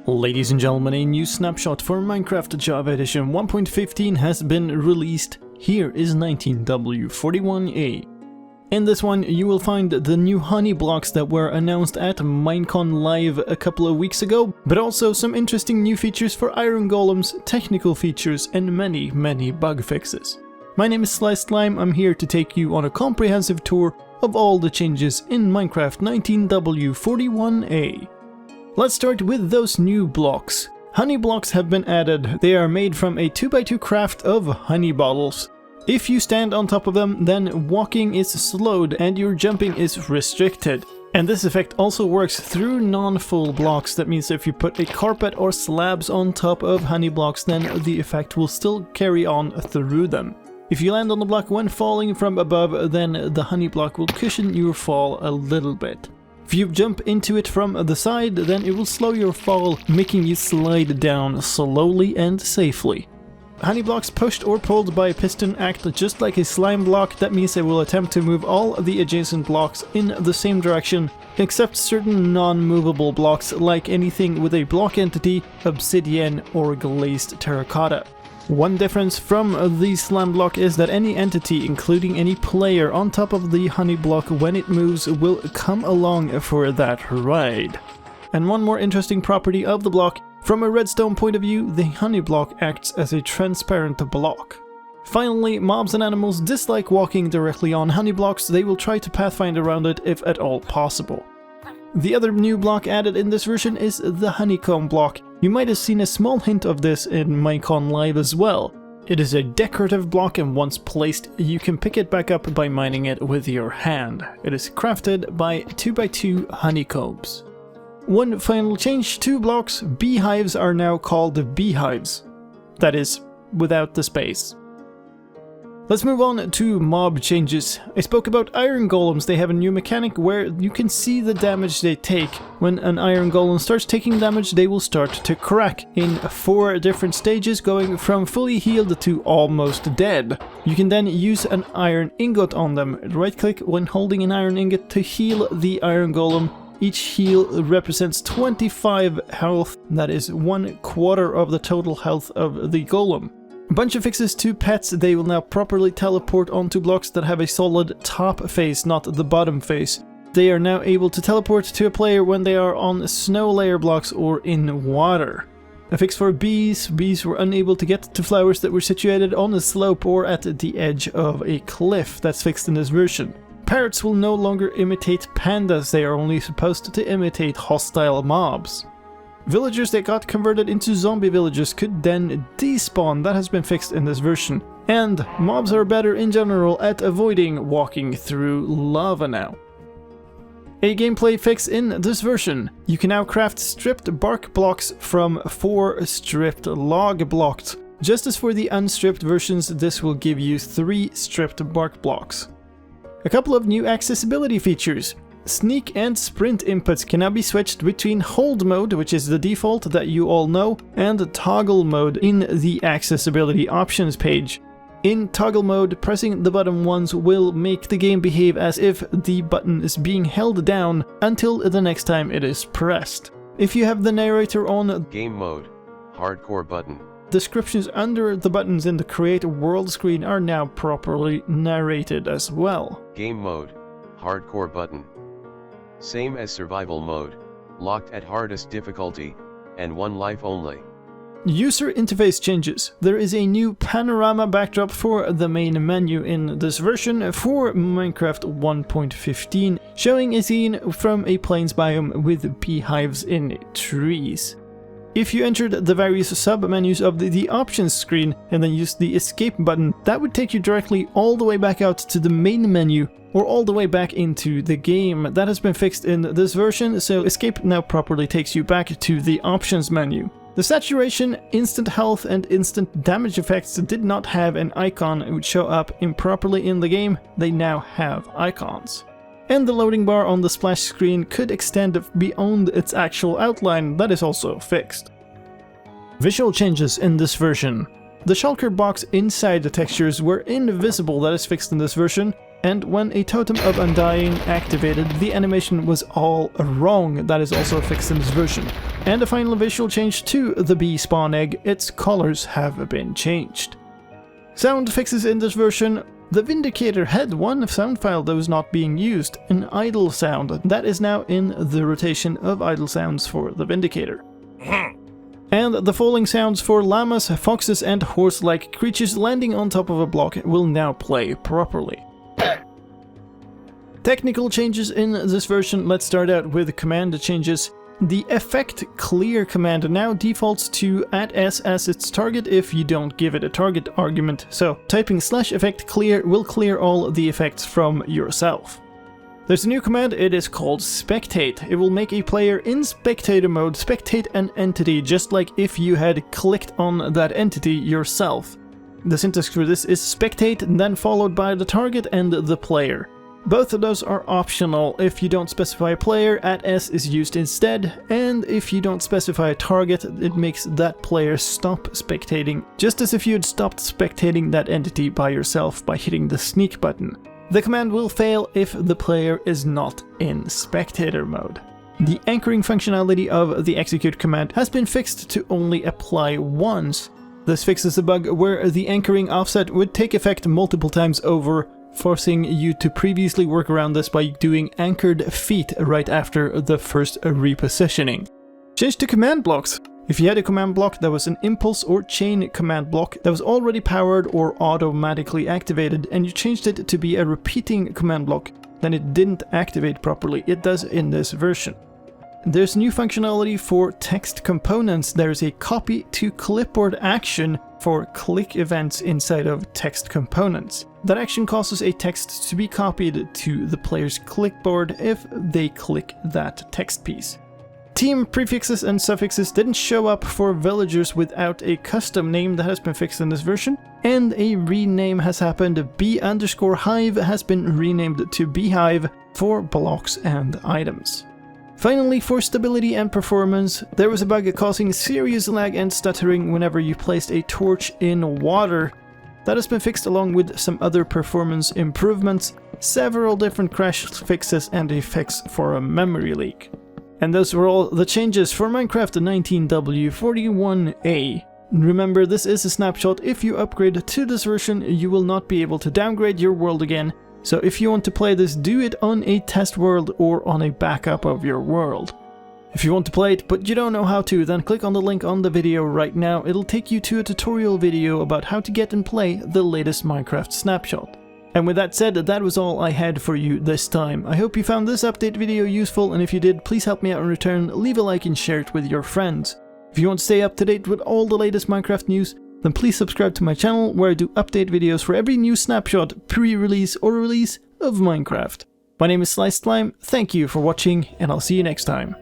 Ladies and gentlemen, a new snapshot for Minecraft Java Edition 1.15 has been released. Here is 19w41a. In this one, you will find the new honey blocks that were announced at Minecon Live a couple of weeks ago, but also some interesting new features for Iron Golems, technical features, and many bug fixes. My name is slicedlime. I'm here to take you on a comprehensive tour of all the changes in Minecraft 19w41a. Let's start with those new blocks. Honey blocks have been added. They are made from a 2x2 craft of honey bottles. If you stand on top of them, then walking is slowed and your jumping is restricted. And this effect also works through non-full blocks. That means if you put a carpet or slabs on top of honey blocks, then the effect will still carry on through them. If you land on the block when falling from above, then the honey block will cushion your fall a little bit. If you jump into it from the side, then it will slow your fall, making you slide down slowly and safely. Honey blocks pushed or pulled by a piston act just like a slime block. That means they will attempt to move all the adjacent blocks in the same direction, except certain non-movable blocks like anything with a block entity, obsidian, or glazed terracotta. One difference from the slime block is that any entity, including any player on top of the honey block when it moves, will come along for that ride. And one more interesting property of the block, from a redstone point of view, the honey block acts as a transparent block. Finally, mobs and animals dislike walking directly on honey blocks. They will try to pathfind around it if at all possible. The other new block added in this version is the honeycomb block. You might have seen a small hint of this in Minecon Live as well. It is a decorative block, and once placed, you can pick it back up by mining it with your hand. It is crafted by 2x2 honeycombs. One final change to blocks: beehives are now called beehives. That is, without the space. Let's move on to mob changes. I spoke about Iron Golems. They have a new mechanic where you can see the damage they take. When an Iron Golem starts taking damage, they will start to crack in 4 different stages, going from fully healed to almost dead. You can then use an iron ingot on them. Right-click when holding an iron ingot to heal the Iron Golem. Each heal represents 25 health. That is 1/4 of the total health of the golem. A bunch of fixes to pets. They will now properly teleport onto blocks that have a solid top face, not the bottom face. They are now able to teleport to a player when they are on snow layer blocks or in water. A fix for bees. Bees were unable to get to flowers that were situated on a slope or at the edge of a cliff. That's fixed in this version. Parrots will no longer imitate pandas. They are only supposed to imitate hostile mobs. Villagers that got converted into zombie villagers could then despawn. That has been fixed in this version. And mobs are better in general at avoiding walking through lava now. A gameplay fix in this version: you can now craft stripped bark blocks from 4 stripped log blocks. Just as for the unstripped versions, this will give you 3 stripped bark blocks. A couple of new accessibility features. Sneak and sprint inputs can now be switched between hold mode, which is the default that you all know, and toggle mode in the accessibility options page. In toggle mode, pressing the button once will make the game behave as if the button is being held down until the next time it is pressed. If you have the narrator on game mode, hardcore button. Descriptions under the buttons in the create world screen are now properly narrated as well. Game mode, hardcore button. Same as survival mode, locked at hardest difficulty, and 1 life only. User interface changes. There is a new panorama backdrop for the main menu in this version for Minecraft 1.15, showing a scene from a plains biome with beehives in trees. If you entered the various sub-menus of the options screen and then used the escape button, that would take you directly all the way back out to the main menu or all the way back into the game. That has been fixed in this version, so escape now properly takes you back to the options menu. The saturation, instant health, and instant damage effects did not have an icon. It would show up improperly in the game. They now have icons. And the loading bar on the splash screen could extend beyond its actual outline. That is also fixed. Visual changes in this version. The shulker box inside the textures were invisible. That is fixed in this version. and when a Totem of Undying activated, the animation was all wrong. That is also fixed in this version. And a final visual change to the bee spawn egg, its colors have been changed. Sound fixes in this version. The Vindicator had one sound file that was not being used, an idle sound, that is now in the rotation of idle sounds for the Vindicator. And the falling sounds for llamas, foxes and horse-like creatures landing on top of a block will now play properly. Technical changes in this version, let's start out with command changes. The effect clear command now defaults to @s as its target if you don't give it a target argument, so typing /effect clear will clear all the effects from yourself. There's a new command, it is called spectate. It will make a player in spectator mode spectate an entity just like if you had clicked on that entity yourself. The syntax for this is spectate, then followed by the target and the player. Both of those are optional. If you don't specify a player, @s is used instead, and if you don't specify a target, it makes that player stop spectating, just as if you had stopped spectating that entity by yourself by hitting the sneak button. The command will fail if the player is not in spectator mode. The anchoring functionality of the execute command has been fixed to only apply once. This fixes a bug where the anchoring offset would take effect multiple times over, forcing you to previously work around this by doing anchored feet right after the first repositioning. Change to command blocks. If you had a command block that was an impulse or chain command block that was already powered or automatically activated and you changed it to be a repeating command block, then it didn't activate properly. It does in this version. There's new functionality for text components. There's a copy to clipboard action for click events inside of text components. That action causes a text to be copied to the player's clipboard if they click that text piece. Team prefixes and suffixes didn't show up for villagers without a custom name. That has been fixed in this version. And a rename has happened. B_hive has been renamed to beehive for blocks and items. Finally, for stability and performance, there was a bug causing serious lag and stuttering whenever you placed a torch in water. That has been fixed along with some other performance improvements, several different crash fixes and a fix for a memory leak. And those were all the changes for Minecraft 19w41a. Remember, this is a snapshot. If you upgrade to this version, you will not be able to downgrade your world again. So if you want to play this, do it on a test world or on a backup of your world. If you want to play it but you don't know how to, then click on the link on the video right now. It'll take you to a tutorial video about how to get and play the latest Minecraft snapshot. And with that said, that was all I had for you this time. I hope you found this update video useful, and if you did, please help me out in return, leave a like and share it with your friends. If you want to stay up to date with all the latest Minecraft news, then please subscribe to my channel where I do update videos for every new snapshot, pre-release or release of Minecraft. My name is slicedlime, thank you for watching, and I'll see you next time.